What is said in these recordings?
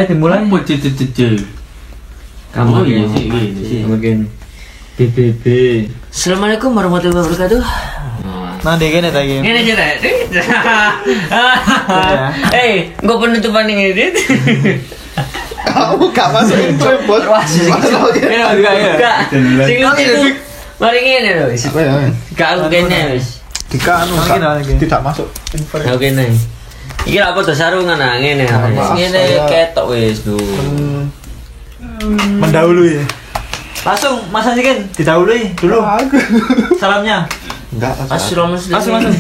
Dimulai. Kamu sih. Mungkin BBB. Assalamualaikum warahmatullahi wabarakatuh. Nah, deh kene ta iki. Ngene aja dah. Engko penutupan ini, Dit. Kamu gak masuk intro, Bos. Enggak. Sing lucu itu. Mari ngene lho, wis. Apa ya? Gak aku kene wis. Tidak masuk info. Oke nih. Iki apa tuh sarungan ngene. Ngene ketok wis lho. Mendahului. Langsung Mas Andi kan didahului dulu. Salamnya. Enggak, Assalamualaikum.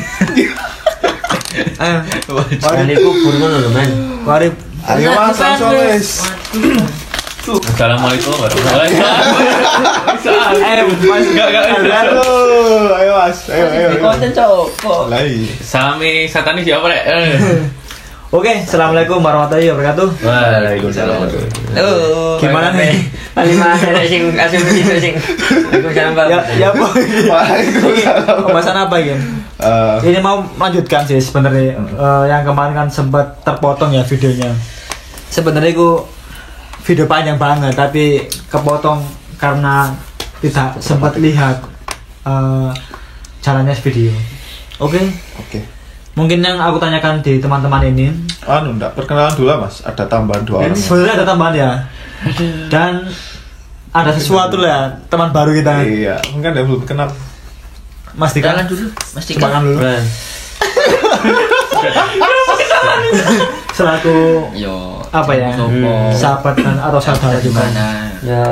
Ayo. Kali kubur ngono lho, Men. Warip. Ayo Mas, langsung wis. Assalamualaikum warahmatullahi wabarakatuh. Mas Enggak. Halo, ayo Mas. Ayo. Konten cowok. Lai. Sami satanis siapa rek? Oke, assalamualaikum warahmatullahi wabarakatuh. Waalaikumsalam. Gimana nih? Lima sing asing sing. Waalaikumsalam, Pak. Ya, Boy. Waalaikumsalam. Pembahasan apa ya? Ini mau lanjutkan sih sebenarnya yang kemarin kan sempat terpotong ya videonya. Sebenarnya itu video panjang banget tapi kepotong karena tidak sempat lihat jalannya video. Oke. Mungkin yang aku tanyakan di teman-teman ini. Enggak, perkenalan dulu Mas. Ada tambahan 2 orang. Sebenarnya ada tambahan ya. Dan ada sesuatu lah teman baru kita. Iya, mungkin ada belum kenal. Mas Dika dulu. Mas Dika. Kenalan dulu. Selaku apa ya? Sahabat kan atau saudara juga. Ya,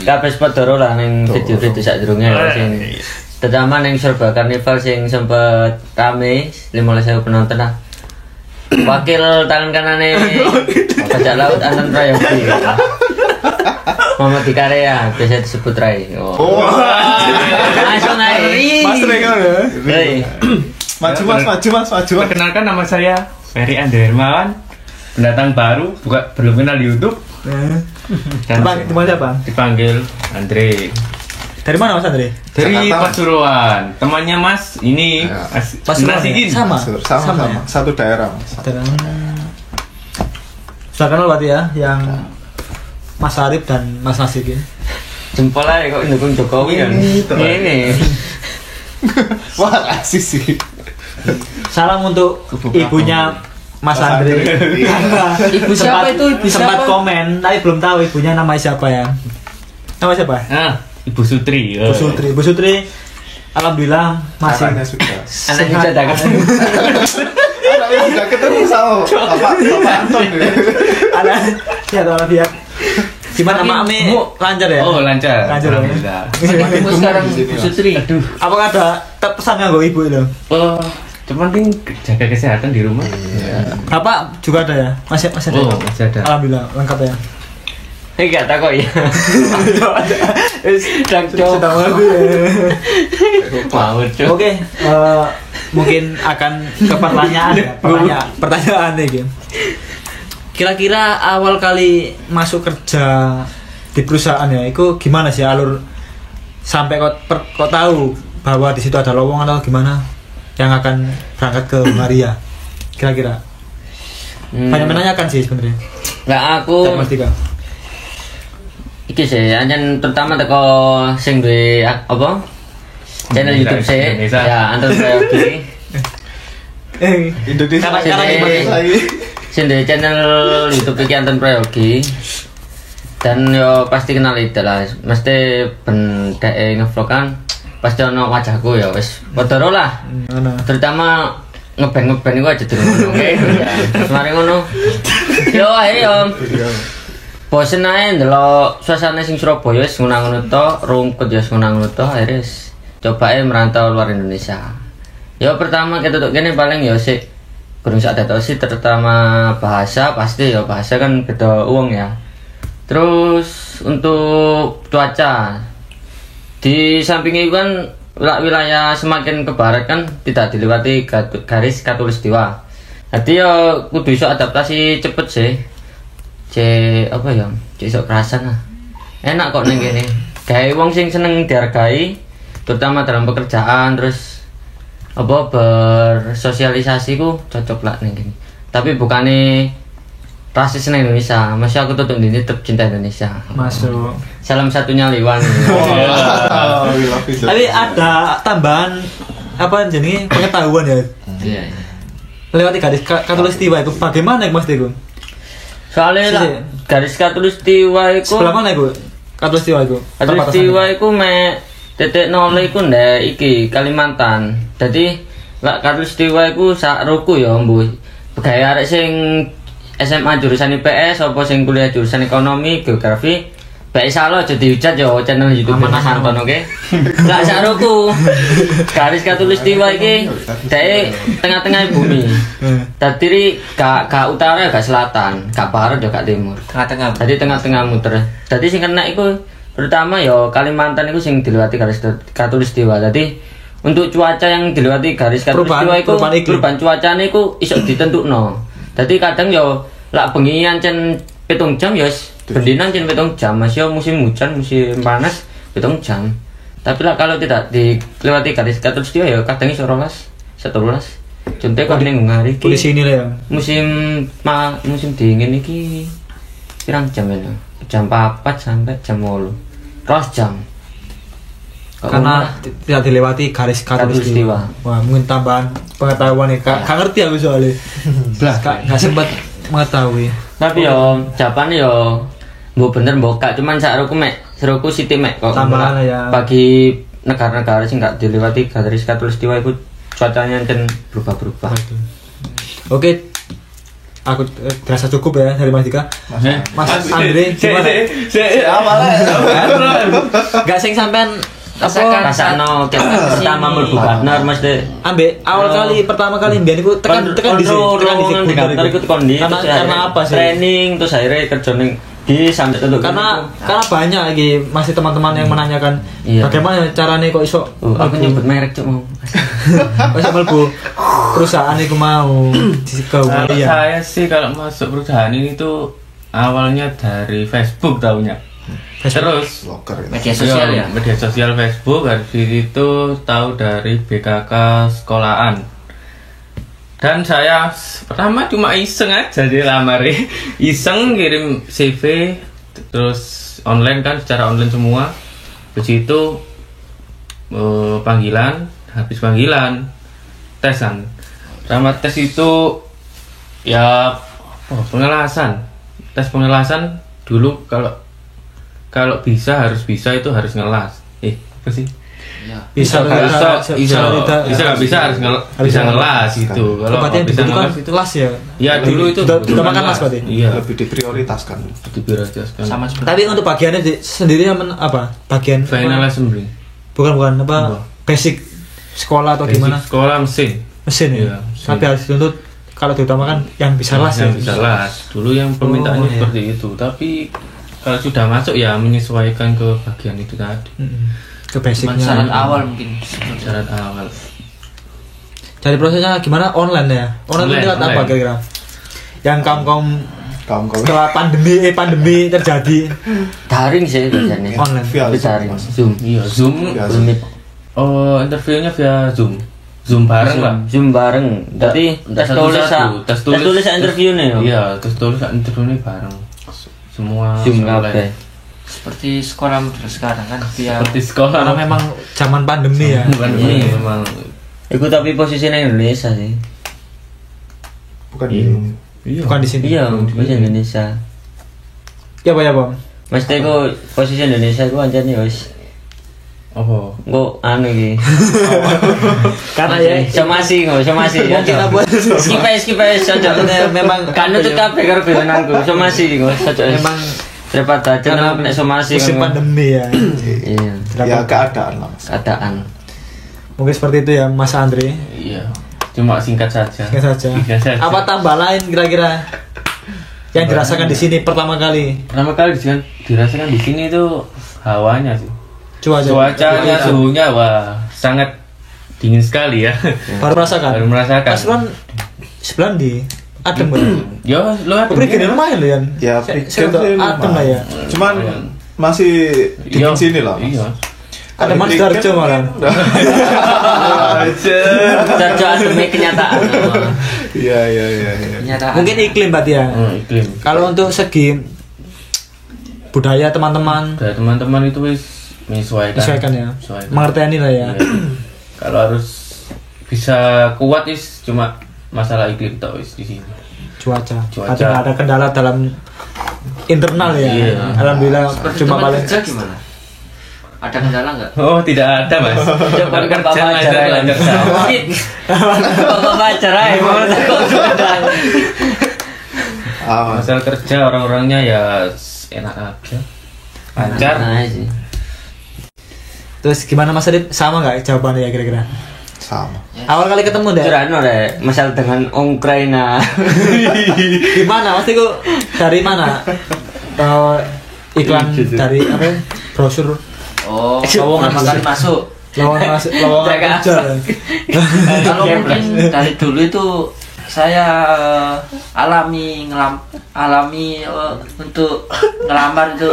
kabeh padha lah ning video-video sadurunge sing terutama ning Serba Karnival sing sempet rame 15.000 penonton lah. Wakil tangan kanane Bajak Laut Anton Prayogi. Muhammad Dikaria biasa disebut Rai. Langsung aja. Mas Rega ya. Maju Mas. Perkenalkan nama saya Ferry Andre Hermawan, pendatang baru, belum kenal di YouTube. Dan Dipanggil siapa? dipanggil Andre. Dari mana Mas Andre? Dari Jakarta, Mas. Pasuruan. Temannya Mas ini Ya. Pasuruan ya? Nasikin. Sama Sama. ya? Satu daerah Mas. Sudah kenal berarti ya yang Mas Arif dan Mas Nasikin. Jempol aja kok dukung Jokowi kan. Ini. Wah, asik sih. Salam untuk ibunya Mas Andre. Ibu siapa itu? Ibu sempat siapa? komen, tapi belum tahu ibunya namanya siapa ya. Nama siapa? Ibu Sutri. Bu Sutri. Alhamdulillah masih Anaknya sudah. Anaknya sudah ketemu. Anaknya sudah ketemu sama Bapak Anton. ada ya tahu dia. Gimana Mami? Lancar ya? Oh, lancar. Lancar. Alhamdulillah. Ibu sekarang Bu Sutri. Aduh. Apakah ada pesan nggak ibu itu? Oh, cuman jaga kesehatan di rumah. Bapak juga ada ya? Masih ada. Oh, masih ada. Alhamdulillah lengkap ya. Enggak tak kok ya. Sudah mengerti. Mau Oke, mungkin akan ke pertanyaan ya. Pertanyaan nih, kira-kira awal kali masuk kerja di perusahaan ya, itu gimana sih alur sampai kok tahu bahwa di situ ada lowongan atau gimana yang akan berangkat ke Maria? Kira-kira banyak menanyakan sih sebenarnya. Enggak aku. Mas Dika. Iki sih, anjen terutama teko sing duwe apa? Channel YouTube saya. Ya, Anton Prayogi. Indonesia Sing duwe channel YouTube iki Anton Prayogi. Dan yo pasti kenal itu lah. Mesti ben dhek ngevlog kan pasti ono wajahku ya wis padha lah. Terutama ngeband iku aja durung ngono. Mari ngono. Yo ayo. Bosen ae ndelok suasana sing Surabaya wis ngono to, rungkut ya ngono to, akhirnya coba merantau luar Indonesia. Ya pertama kita tuh kene paling ya sik kurang sak datok sih terutama bahasa pasti ya bahasa kan beda uang ya. Terus untuk cuaca di samping itu kan wilayah semakin ke barat kan tidak dilewati garis khatulistiwa. Jadi yo kudu iso adaptasi cepet sih. Apa ya? Iso kerasan lah. Enak kok ning kene. Gawe wong sing seneng dihargai, terutama dalam pekerjaan terus apa bersosialisasi ku cocok lah ning kene. Tapi bukane rasis seneng Indonesia, masih aku tutup ini tetap cinta Indonesia. Masuk. Salam satunya Liwan. Tapi ada tambahan apa jenenge pengetahuan ya. Iya. Lewati garis katulistiwa itu bagaimana Mas Teguh? Soalnya lah garis katulistiwa itu Sebelah mana itu? Katulistiwa itu. Katulistiwa itu me titik nol iku ndek iki Kalimantan. Dadi lak katulistiwa iku sak roku ya mbuh. Pegawe arek sing SMA jurusan IPS apa sing kuliah jurusan ekonomi, geografi. Baik salah aja dihujat ya channel YouTube Mas Anton oke. Lak sak roku. Garis katulistiwa iki dhek tengah-tengah bumi. Dadi gak utara gak selatan, gak barat ya gak timur. Tengah-tengah. Jadi tengah-tengah muter. Jadi sing kena iku pertama ya Kalimantan iku sing dilewati garis katulistiwa. Jadi untuk cuaca yang dilewati garis katulistiwa iku perubahan cuacane iku iso ditentukno. Jadi kadang ya lak bengi ancen 7 jam ya bendina ancen 7 jam. Masih musim hujan, musim panas 7 jam. Tapi lah kalau tidak dilewati garis katulistiwa ya kadang iso 12, 11. Contohnya kok ning ngari iki. Polisi ini lah ya. Musim dingin iki pirang jam ya? Jam 4 sampai jam 8. 2 jam. Karena tidak dilewati garis katulistiwa. Wah, mungkin tambahan pengetahuan nih. Gak ngerti aku soalnya. Gak sempat mengetahui. Tapi yo jawabannya yo mbok bener mbok gak cuman sak roku mek, seruku sithik mek kok. Tambahan ya. Bagi negara-negara sing gak dilewati garis katulistiwa itu cuacanya kan berubah-berubah. Oke. Aku terasa cukup ya dari Mas Dika. Mas Andre gimana? Gak sing sampean rasakno pertama mlebu partner Mas De. Ambek awal kali pertama kali mbiyen iku tekan di sini, kantor ikut kondi. Karena apa sih? Training terus akhirnya kerja ning di sampai tentu. Karena banyak lagi masih teman-teman yang menanyakan bagaimana caranya kok iso aku nyebut merek cuk mau. Iso mlebu perusahaan iku mau disikau. Saya sih kalau masuk perusahaan ini tuh awalnya dari Facebook taunya. Terus Media sosial ya? Media sosial Facebook, habis itu tahu dari BKK sekolahan. Dan saya pertama cuma iseng aja dilamar, iseng kirim CV, terus online kan secara online semua. Habis itu panggilan, habis panggilan tesan. Pertama tes itu ya pengelasan, tes pengelasan dulu kalau bisa harus bisa itu harus ngelas. Apa sih? Bisa ngelas gitu. Kalau bisa ngelas itu kelas ya. Ya dulu itu udah makan kelas berarti. Iya, lebih diprioritaskan. Sama seperti. Tapi untuk bagiannya sendiri apa? Bagian final assembly. Bukan apa? Basic sekolah atau gimana? Sekolah mesin ya. Iya, Tapi harus dituntut kalau diutamakan yang bisa las ya. Bisa las. Dulu yang permintaannya seperti itu, tapi kalau sudah masuk ya menyesuaikan ke bagian itu tadi. Ke basicnya. Syarat awal mungkin. Syarat awal. Jadi prosesnya gimana? Online ya? Online itu apa kira-kira? Yang kaum setelah pandemi terjadi Daring sih biasanya. online. Daring. Zoom. Iya, Zoom. Oh, interviewnya via Zoom. Zoom bareng lah. Zoom bareng. Jadi tes tulis interview nih. Iya, tes tulis interviewnya bareng. Semua Zoom kabeh. Seperti sekolah modern sekarang kan via seperti sekolah. Karena memang zaman pandemi ya. Pandemi memang. Iku tapi posisinya Indonesia sih. Bukan Bukan di sini. Iya, posisi Indonesia. Ya Bang. Mas Teko posisi Indonesia iku anjane wis. Oh. Kok anu iki. Karena ya somasi. mungkin apa Skip memang kan itu kabeh karo benanku. Somasi kok cocok. memang daripada channel nek somasi musim pandemi ya. Iya. Ya keadaan lah Mas. Keadaan. Mungkin seperti itu ya Mas Andre. Iya. Cuma singkat saja. Singkat saja. Apa tambah lain kira-kira yang dirasakan di sini pertama kali? Pertama kali dirasakan di sini itu hawanya sih. Cuacanya, suhunya wah sangat dingin sekali ya. Baru merasakan. Baru merasakan. Mas Ron sebelah di adem kan. Ya, lo ada. Pikir lumayan loh Yan. Ya, Saya pikir adem lah ya. Cuman masih di sini lah. Iya. Ada Mas Darjo malah. Darjo demi kenyataan. Iya. Kenyataan. Mungkin iklim berarti ya. Iklim. Kalau untuk segi budaya teman-teman Dari teman-teman itu wis menyesuaikan. sesuaikan ya. Menyesuaikan. Mengerti lah ya. Iya. Kalau harus bisa kuat is cuma masalah iklim tok wis di sini. Cuaca. Cuaca. Berarti nggak ada kendala dalam internal ya. Iya. Alhamdulillah Seperti cuma teman paling kerja gimana? Ada kendala nggak? Oh, tidak ada, Mas. Coba Kan kan kerja Bapak lancar acara lancar Bapak acara ya, mau takut sudah. Masalah kerja orang-orangnya ya enak aja. Lancar. Nah, sih. Terus gimana Mas Adip? Sama nggak jawabannya ya kira-kira? Sama. Awal kali ketemu deh. Curano deh, masalah dengan Ukraina. Gimana? Pasti kok dari mana? Iklan dari apa? Ya? Brosur Oh, lowongan sekali masuk. lowongan Jaga kerja. Kalau mungkin dari dulu itu saya alami untuk ngelamar itu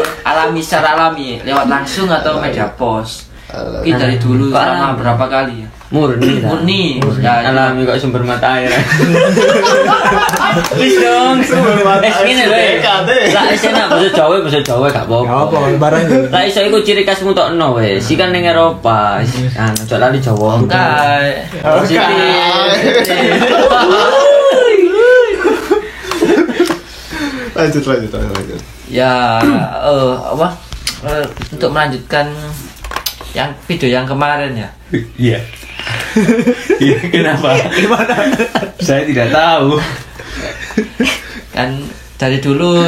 secara alami lewat langsung atau media pos. Mungkin dari dulu selama berapa kali ya? Murni. Murni. Ya, alami kok sumber mata air. Please dong. Ini loh. Lah isine bahasa Jawa gak Gak apa-apa. apa barang itu. Lah iso iku ciri khasmu tokno wis. Si kan ning Eropa. Ojo lali Jawa. Enggak. Lanjut. Ya, apa? Untuk melanjutkan yang video yang kemarin ya. Iya. Iya, kenapa? Gimana? Saya tidak tahu. Kan dari dulu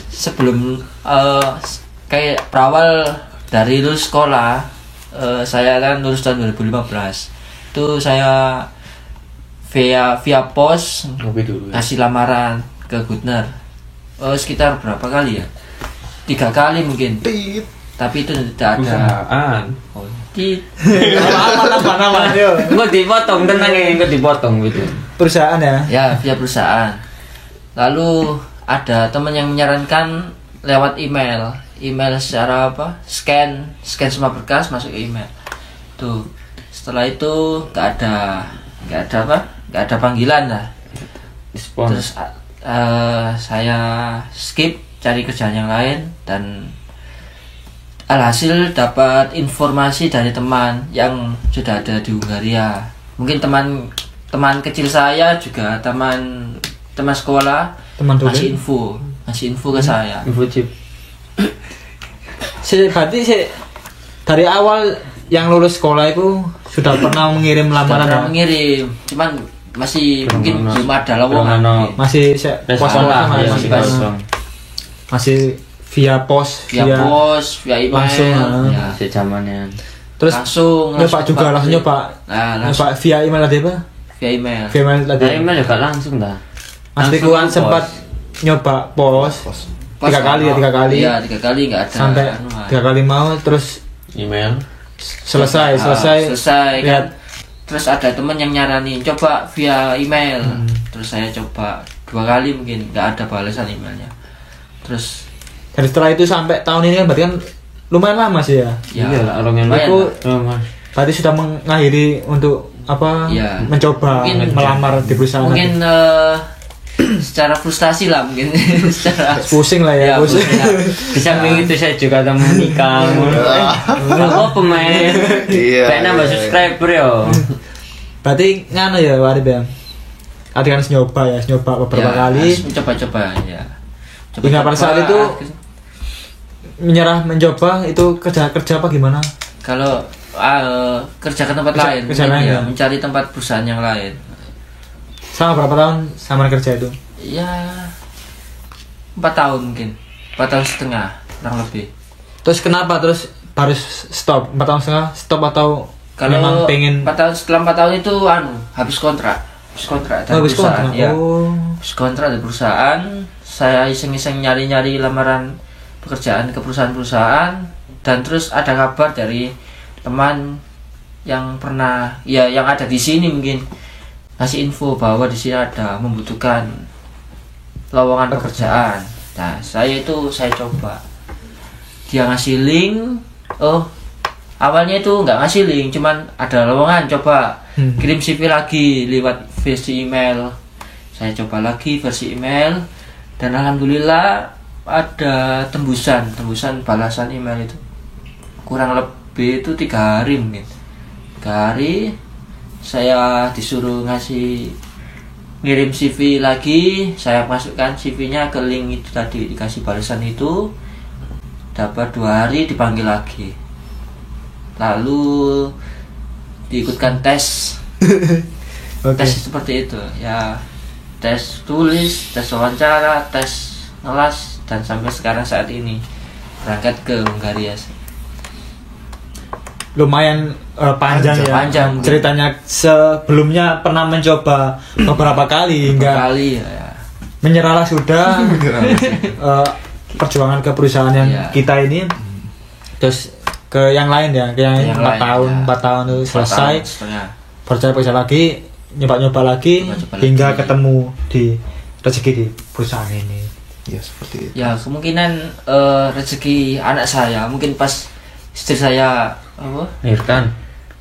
sebelum kayak berawal dari lulus sekolah, saya kan lulus tahun 2015. Itu saya via pos Ngopi dulu. kasih lamaran ke Goodner. Sekitar berapa kali ya? 3 kali mungkin. Tapi itu tidak ada. Perusahaan. Oh, di Nama yo. Engko dipotong tenang ya, engko dipotong gitu. Perusahaan ya. ya via perusahaan. Lalu ada teman yang menyarankan lewat email secara apa? Scan semua berkas masuk ke email. Tuh. Setelah itu nggak ada panggilan lah. Respon. Terus saya skip cari kerjaan yang lain dan alhasil dapat informasi dari teman yang sudah ada di Hungaria. Mungkin teman kecil saya juga teman sekolah Teman dulu. ngasih info ke saya. Info chip. Berarti dari awal yang lulus sekolah itu sudah pernah mengirim lamaran Pernah ya? mengirim, cuman masih mungkin belum ada lowongan. Masih pos Sekolah ya, masih masih kosong. masih via pos Via pos, via email, langsung, ya. Si zamannya. terus langsung nyoba juga langsung nyoba langsung nyoba via email tadi apa via email. via email tadi Nah, email juga langsung dah. Mas Langsung Tikuan pos. sempat nyoba pos Pos 3 kali ya 3 kali Iya, 3 kali nggak ada. sampai anuan. 3 kali mau terus Email. selesai Selesai kan. lihat Terus ada teman yang nyaranin coba via email. Terus saya coba 2 kali mungkin nggak ada balasan emailnya. Terus dan setelah itu sampai tahun ini kan berarti kan lumayan lama sih ya ya Iya lah, orang yang lumayan Aku- lah. berarti sudah mengakhiri untuk apa Iya. mencoba Mungkin- melamar di perusahaan mungkin secara frustasi lah mungkin secara pusing lah ya, Ya, pusing. pusing lah. Di samping itu saya juga tamu nikah. Oh pemain. Iya. Kayak nambah subscriber yo. Berarti ngano ya Warib ya ada kan nyoba beberapa Ya, kali harus mencoba-coba ya. Hingga pada saat itu mencoba itu kerja apa gimana? kalau kerja ke tempat lain Kerja mungkin lain ya, ya. mencari tempat perusahaan yang lain. Sama berapa tahun sama kerja itu? Ya 4 tahun mungkin 4 tahun setengah kurang lebih. Terus kenapa terus harus stop 4 tahun setengah stop atau Kalau memang pengen 4 tahun setelah 4 tahun itu habis kontrak dari habis perusahaan kontrak? ya. Oh. Habis kontrak dari perusahaan, saya iseng-iseng nyari-nyari lamaran pekerjaan ke perusahaan-perusahaan dan terus ada kabar dari teman yang pernah ya yang ada di sini mungkin ngasih info bahwa di sini ada membutuhkan lowongan pekerjaan. Nah, saya coba. Dia ngasih link. Oh, awalnya itu nggak ngasih link, cuman ada lowongan, coba kirim CV lagi lewat versi email. Saya coba lagi versi email dan alhamdulillah ada tembusan balasan email itu. Kurang lebih itu 3 hari mungkin. 3 hari saya disuruh ngirim CV lagi, saya masukkan CV-nya ke link itu tadi, dikasih balasan itu. Dapat 2 hari dipanggil lagi, lalu diikutkan tes. Tes seperti itu ya, tes tulis, tes wawancara, tes ngelas, dan sampai sekarang saat ini berangkat ke Hungaria. Lumayan panjang ya. Panjang ceritanya. Sebelumnya pernah mencoba beberapa kali hingga ya. menyerahlah sudah. Perjuangan ke perusahaan yang kita ini, terus ke yang lain ya, ke yang 4 tahun itu selesai, percaya lagi, nyoba lagi hingga ketemu di rezeki di perusahaan ini. Ya seperti itu. Ya kemungkinan rezeki anak saya mungkin pas istri saya Melahirkan,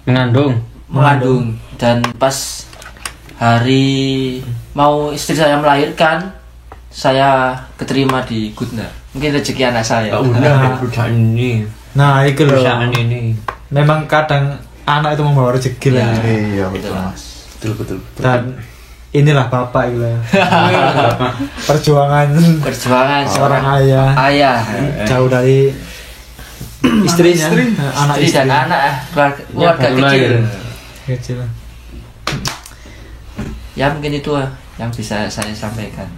mengandung, dan pas hari mau istri saya melahirkan, saya keterima di Gudna. Mungkin rezeki anak saya. Udah perusahaan ini. Nah, itu loh. Perusahaan ini. Memang kadang anak itu membawa rezeki lah. Iya betul Mas. Betul. Dan inilah bapak itu ya. Perjuangan seorang ayah jauh dari istrinya, anak istri dan anak keluarga kecil. Ya mungkin itu yang bisa saya sampaikan.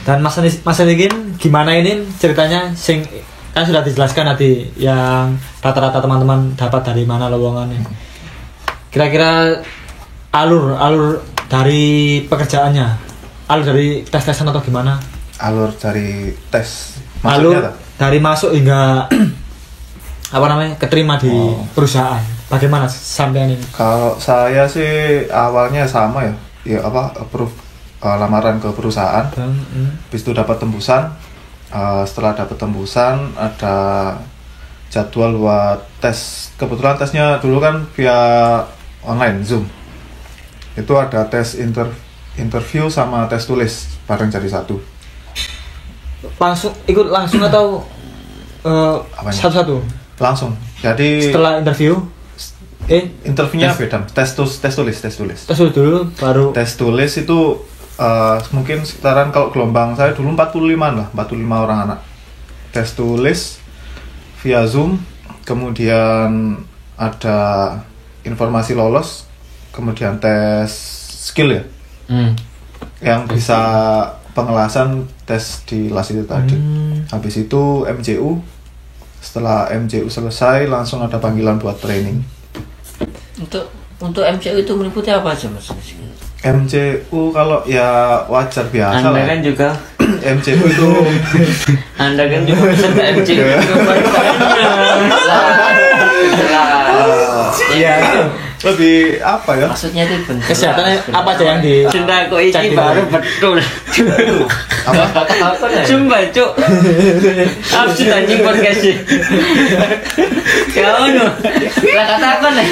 Dan Mas Nigin, gimana ini ceritanya? Kan sudah dijelaskan tadi yang rata-rata teman-teman dapat dari mana lowongannya. Kira-kira alur dari pekerjaannya, alur dari tes-tesan atau gimana? Alur dari tes. Alur dari masuk hingga keterima di perusahaan. Bagaimana sampean ini? Kalau saya sih awalnya sama ya approve lamaran ke perusahaan. Habis itu dapat tembusan. Setelah dapat tembusan ada jadwal buat tes. Kebetulan tesnya dulu kan via online Zoom. Itu ada tes interview sama tes tulis bareng jadi satu. Ikut langsung atau satu-satu? Langsung. Jadi setelah interview interviewnya beda. Tes tulis dulu baru tes tulis itu mungkin sekitaran, kalau gelombang saya dulu 45 orang anak. Tes tulis via Zoom, kemudian ada informasi lolos, kemudian tes skill ya. Yang bisa pengelasan tes di LAS itu tadi. Habis itu MCU. Setelah MCU selesai langsung ada panggilan buat training. Untuk MCU itu meliputi apa aja Mas? MCU kalau ya wajar biasa Anda lah. kan juga MCU itu Anda kan juga peserta MCU. Iya, lebih apa ya? Maksudnya itu bentuk kesehatan apa aja yang di Cinta kok ini baru betul. Sumpah cuk. Absurd anjing podcast sih. Kau nu. Lah katakan lah.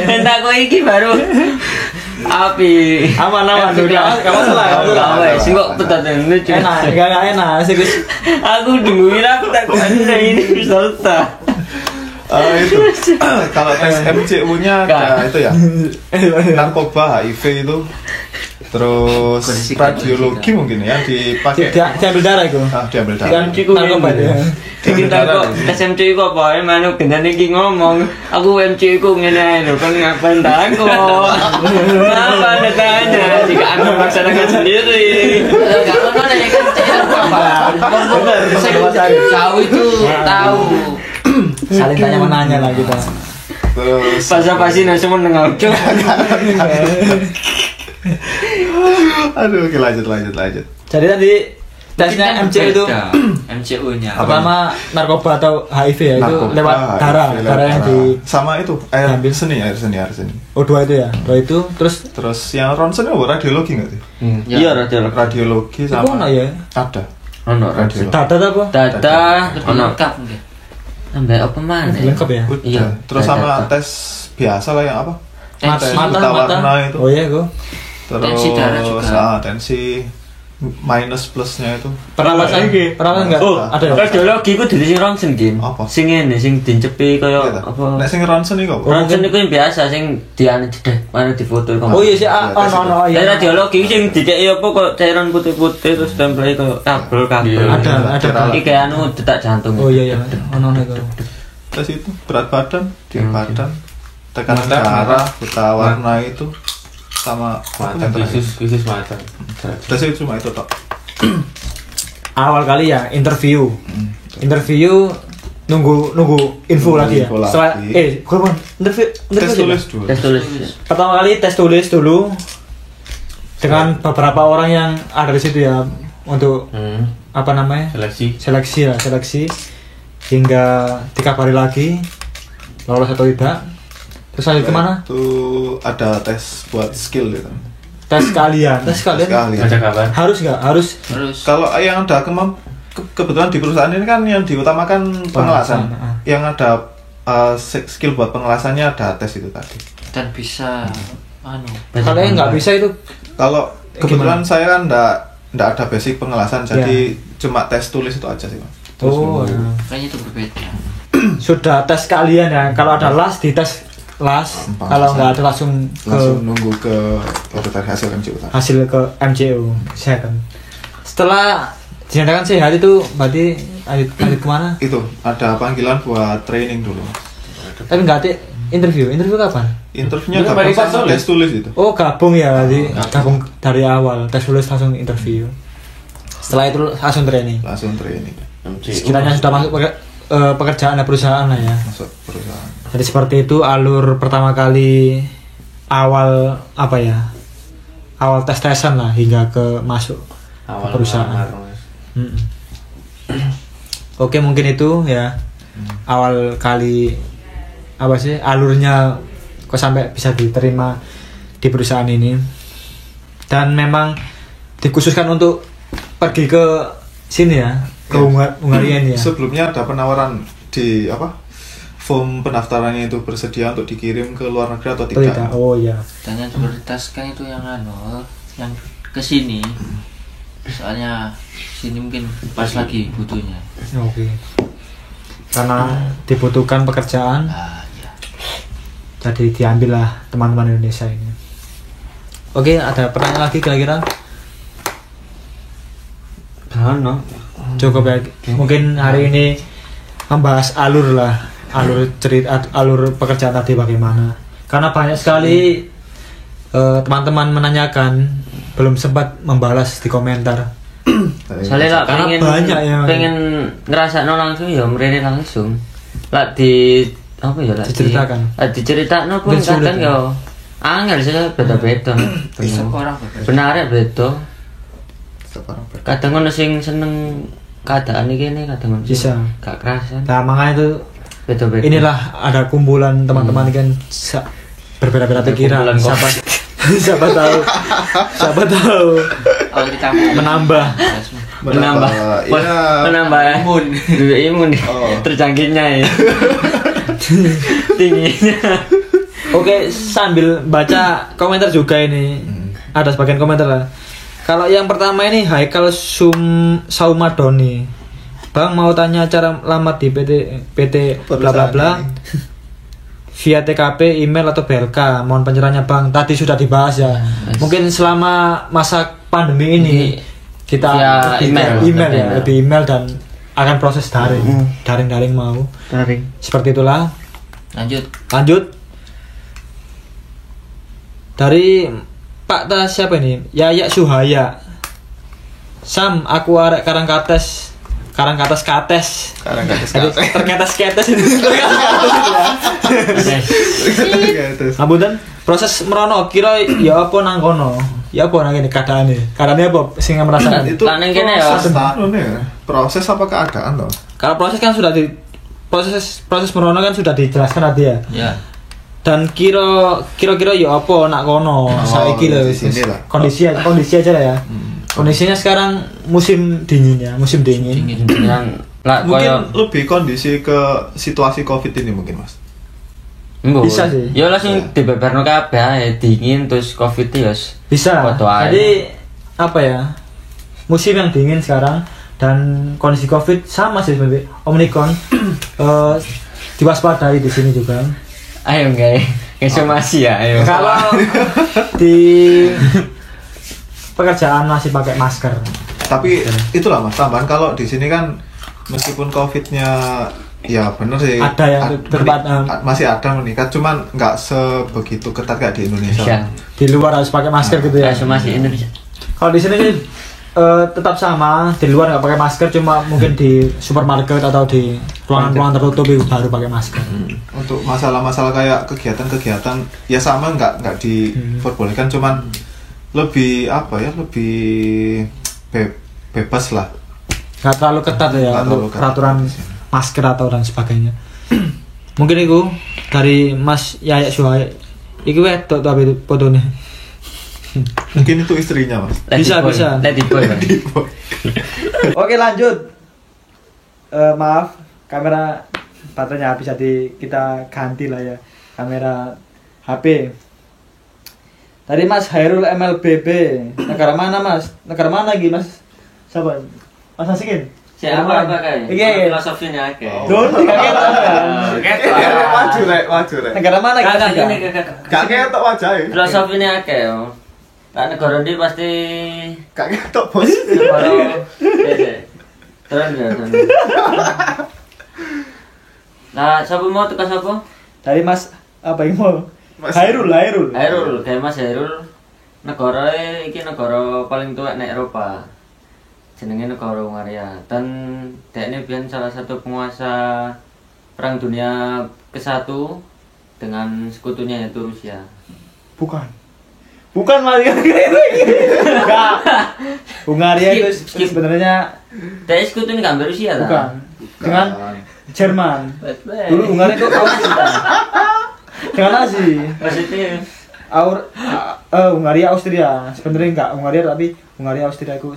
Cinta kok ini baru api. aman udah kamu salah. Sing kok petan lucu. Enggak enak sih Gus. Aku duluin aku tak ada ini peserta. Itu kalau tes MCU-nya ada itu ya, narkoba, HIV itu, terus radiologi mungkin ya dipakai. Diambil darah itu. Diambil darah. Narkoba ya. Kita kok SMC kok apa manuk gendane iki ngomong aku MC ku ngene lho kan ngapain takut. Apa Anda tanya jika Anda melaksanakan sendiri. Kalau kan ya kan tahu itu tahu. Saling tanya menanya lah kita. Terus Pasti nasi menengah. aduh, oke, lanjut. Jadi tadi tesnya MCO itu MCO-nya. pertama narkoba atau HIV ya, itu Narkoba, lewat darah yang di sama itu air Ambil. seni. oh dua itu ya, dua itu Terus yang ronsen apa radiologi nggak sih? Iya radiologi. Radiologi itu sama mana ya? ada Ono radiologi. Dada apa? Dada Lebih ono lengkap mungkin. ambek apa mana? Lengkap ya? Udah. Iya, Terus sama dada. tes biasa lah yang apa? Tensi. Tes Mata, buta mata. warna itu. Oh iya kok. Terus Tensi darah juga. tensi minus plusnya itu. Pernah pas lagi? Pernah enggak? Oh, ada ya? radiologi ku diri sing ronsen game. Apa? Sing ngene sing dincepi kaya Iya, apa? Nek sing ronsen iki kok. Ronsen iku yang biasa sing diane jedeh mana difoto kok. Oh iya sih, Iya, ono Ya ya. radiologi sing dikeki apa kok cairan putih-putih terus tempel kaya kabel. Ada. Iki kayak anu detak jantung. Oh iya iya, ono itu. Tes itu berat badan, di badan, tekanan Mata, darah, buta warna itu sama apa Mata yang terakhir? khusus mata. Tes itu cuma itu tok. Awal kali ya interview nunggu info lagi ya. info lagi. Setelah kurang interview Tes aja, tulis Pak? dulu. Tes tulis. Pertama kali tes tulis dulu dengan beberapa orang yang ada di situ ya, untuk apa namanya, seleksi hingga dikabari lagi lolos atau tidak. Terus lanjut kemana? Itu ada tes buat skill gitu. Tes kalian Ada kabar? harus nggak harus Terus Kalau yang ada kebetulan di perusahaan ini kan yang diutamakan pengelasan. Pengelasan, Yang ada skill buat pengelasannya ada tes itu tadi. dan bisa anu. kalau yang nggak bisa itu Kalau kebetulan saya kan nggak ada basic pengelasan, jadi cuma tes tulis itu aja sih, Mas. Terus oh nunggu. Kayaknya itu berbeda. sudah tes kalian ya. Kalau ada las di tes las, kalau nggak ada langsung langsung ke nunggu ke dari hasil MCU tadi. hasil ke MCO kesehatan. Setelah dinyatakan sehat itu berarti lanjut kemana? Itu ada panggilan buat training dulu. Tapi nggak ada interview kapan? Interviewnya Itu gabung balik sama tulis. tes tulis itu. Oh gabung ya, berarti gabung dari awal tes tulis langsung interview. Setelah itu langsung training. Langsung training Sekiranya sudah masuk pekerjaan perusahaan lah ya. masuk perusahaan. Jadi seperti itu alur pertama kali awal apa ya? Awal tes-tesan lah hingga ke masuk ke perusahaan. melamar, Mas. Mm-mm. Oke, mungkin itu ya awal kali apa sih alurnya kok sampai bisa diterima di perusahaan ini, dan memang dikhususkan untuk pergi ke sini ya, ke Hungaria ini ya. Sebelumnya ada penawaran di apa? Form pendaftarannya itu bersedia untuk dikirim ke luar negeri atau tidak? Tidak. Oh iya. Dan yang diprioritaskan itu yang anu, yang ke sini. Soalnya sini mungkin pas lagi butuhnya. Oke. Karena dibutuhkan pekerjaan, Ah, ya. jadi diambillah teman-teman Indonesia ini. Oke, ada pertanyaan lagi kira-kira? Ono. Cukup ya. Mungkin hari ini membahas alur lah, alur cerita, alur pekerjaan tadi bagaimana. Karena banyak sekali teman-teman menanyakan, belum sempat membalas di komentar. Soalnya lah Karena pengen banyak yang- pengen ngerasakno langsung ya mrene langsung. Lah di apa ya lah Diceritakan. Diceritakno pun Dan sulit, kadang ya. ya angel sih beda-beda. Setiap orang berbeda. Benar ya beda. Sekarang ber- Kadang ono sing seneng keadaan iki ne, kadang ono sing Bisa. gak kerasan. Nah, makanya itu Beda-beda. inilah ada kumpulan teman-teman kan berbeda-beda pikiran. kumpulan Siapa siapa tahu Kalau kita menambah. menambah ya, menambah imun imun Oh. terjangkitnya ya tingginya. Oke, sambil baca komentar juga ini. Ada sebagian komentar lah. Kalau yang pertama ini Haikal Saumadoni. Bang mau tanya cara lamar di PT bla bla bla. Via TKP, email atau BLK. Mohon pencerahannya Bang. Tadi sudah dibahas ya. Mungkin selama masa pandemi ini kita Via lebih email. ya, lebih email dan akan proses daring mau. Taring. Seperti itulah. lanjut. Dari Pak Tas siapa ini? Yaya Suhaya. Sam, aku arek Karangkates sekarang kates-kates. Sekarang nggak Terketes-ketes itu. Ampun, proses merono kira ya apa nang kono? Ya apa nang kene keadaane? Keadaane apa sing merasakan? itu Lah, neng kene ya. proses apa keadaan loh? Kalau proses kan sudah proses merono kan sudah dijelaskan tadi ya. Ya. Dan kira-kira ya apa nak kono saiki lho di sini lah. kondisi aja lah ya. Kondisinya sekarang musim dingin ya, musim dingin. Yang lah Mungkin koyo lebih kondisi ke situasi COVID ini mungkin mas. Mbok. Bisa sih. Ya langsung dibeberno kabeh ae dingin terus Covid ya. Bisa. Foto aja. Jadi apa ya? Musim yang dingin sekarang dan kondisi Covid sama sih sebenarnya. Omikron diwaspadai di sini juga. Ayo guys, somasi ya, ayo. Kalau di pekerjaan masih pakai masker. Tapi itulah mas tambahan kalau di sini kan meskipun COVID-nya ya bener sih Ada yang tempat, masih ada meningkat cuman nggak sebegitu ketat kayak di Indonesia. Bisa. Di luar harus pakai masker gitu ya. Somasi Indonesia. Kalau di sini sih tetap sama, di luar nggak pakai masker, cuma mungkin di supermarket atau di ruangan-ruangan tertutup itu baru pakai masker. Untuk masalah-masalah kayak kegiatan-kegiatan ya sama nggak diperbolehkan cuman lebih apa ya lebih bebas lah. Nggak terlalu ketat ya Nggak untuk terlalu ketat. peraturan masker atau dan sebagainya. Mungkin itu dari Mas Yayak Suhaib. Iki wedok tuh apa itu fotonya? Mungkin itu istrinya mas. Bisa. Let it boy. Oke lanjut. Maaf, kamera baterainya habis, jadi kita ganti lah ya kamera HP. Tadi Mas Hairul MLBB, negara mana Mas? Negara mana lagi Mas? Siapa? Mas Asikin? Siapa kayak? Iya. Filosofinya akeh. Don, Maju rek. negara mana Kakak kita? ini kakak. Gak ketok wajahnya. Filosofinya akeh yo. Lah negara ndi pasti Gak ketok bos. negara Terus. Nah, siapa mau tekan siapa? Dari Mas apa yang mau? Mas- Hairul. Hairul, kayak Mas Hairul. Negara iki negara paling tua nek Eropa. Jenenge negara Hungaria. Dan dekne biyen salah satu penguasa Perang Dunia ke-1 dengan sekutunya yaitu Rusia. Bukan Mas. Enggak. Hungaria itu Skip. sebenarnya Dek sekutunya kan Rusia ta? bukan. Dengan Jerman. Betul. Dulu Hungaria itu Austria. Dengan Nazi. Positif. Hungaria Austria. Sebenarnya enggak Hungaria tapi Hungaria Austria itu.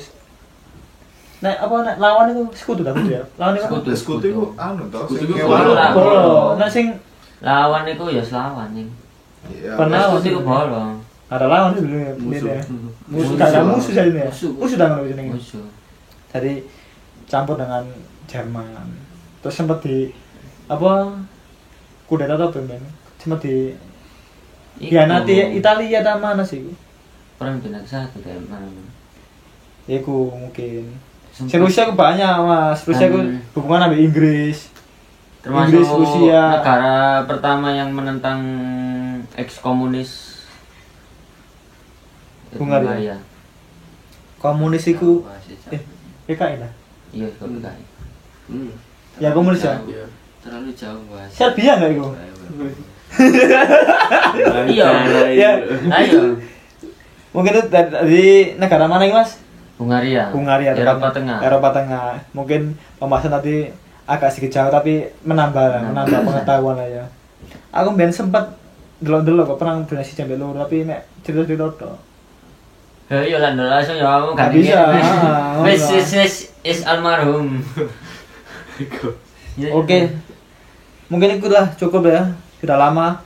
Nah, apa lawan itu sekutu dah ya? Lawan itu apa? Sekutu itu anu toh. Sekutu sing itu ngewan. bola. Bolo. Nah sing Lawan iku ya selawan ning. Iya. Pernah. Sekutu iku bolong. ada lawan sebenarnya. Musuh. Enggak ada musuh jadinya. Musuh dah ngono jenenge. Musuh. Jadi campur dengan Jerman. Terus sempat di apa kudeta atau apa sempat di nanti Italia ada mana sih? Perang Dunia ke-1 kayak mana? Iku mungkin. Si Rusia ku banyak Mas. Rusia ku hubungan sama Inggris. Termasuk Inggris, Rusia. negara pertama yang menentang ex-komunis Hungaria. Komunis iku PKI lah. Iya, kok PKI. Ya komunis ya. Terlalu jauh bahas. Serbia enggak iku? Iya. Ya. Ayo. Mungkin itu dari negara mana ini Mas? Hungaria. Eropa Tengah. Eropa Tengah. Mungkin pembahasan tadi agak sedikit jauh tapi menambah pengetahuan lah ya. Aku ben sempat delok-delok kok perang dunia siji sampai loro tapi mek cerita-cerita tok. Iya lah, langsung ya kamu Nggak ganti bisa, Wes is almarhum. Oke. Mungkin itu lah cukup ya. Sudah lama.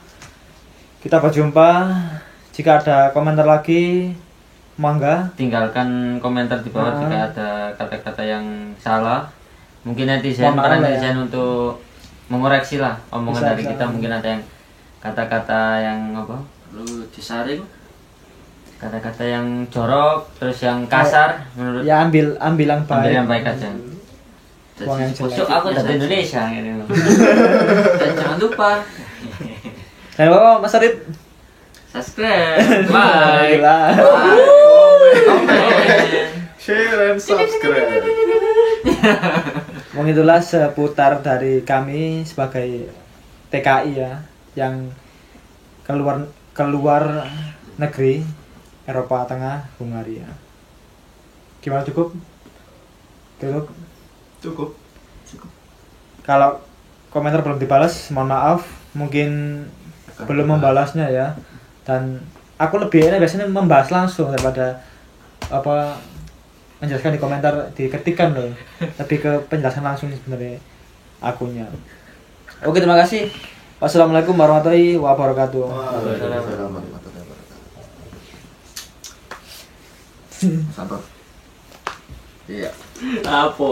Kita berjumpa. Jika ada komentar lagi, mangga. Tinggalkan komentar di bawah jika ada kata-kata yang salah. Mungkin netizen, Mohon maaf para lah ya. netizen untuk mengoreksi lah omongan Bisa, dari bisa. kita. Mungkin ada yang kata-kata yang apa? Perlu disaring. Kata-kata yang jorok, terus yang kasar menurut Ya ambil yang baik. ambil yang baik aja. Buang yang jelek. Masuk aku dari Indonesia ini. Dan jangan lupa Dan apa Mas Arif? Subscribe, like, Gila. comment. Share and subscribe. Mungkin itulah seputar dari kami sebagai TKI ya yang keluar negeri Eropa Tengah, Hungaria. Gimana cukup? Cukup. Kalau komentar belum dibalas, mohon maaf, mungkin belum membalasnya ya. Dan aku lebih enak biasanya membahas langsung daripada apa menjelaskan di komentar diketikkan loh. Lebih ke penjelasan langsung sebenarnya akunnya. Oke, terima kasih. Wassalamualaikum warahmatullahi wabarakatuh. Waalaikumsalam warahmatullahi wabarakatuh. Iya. Apa?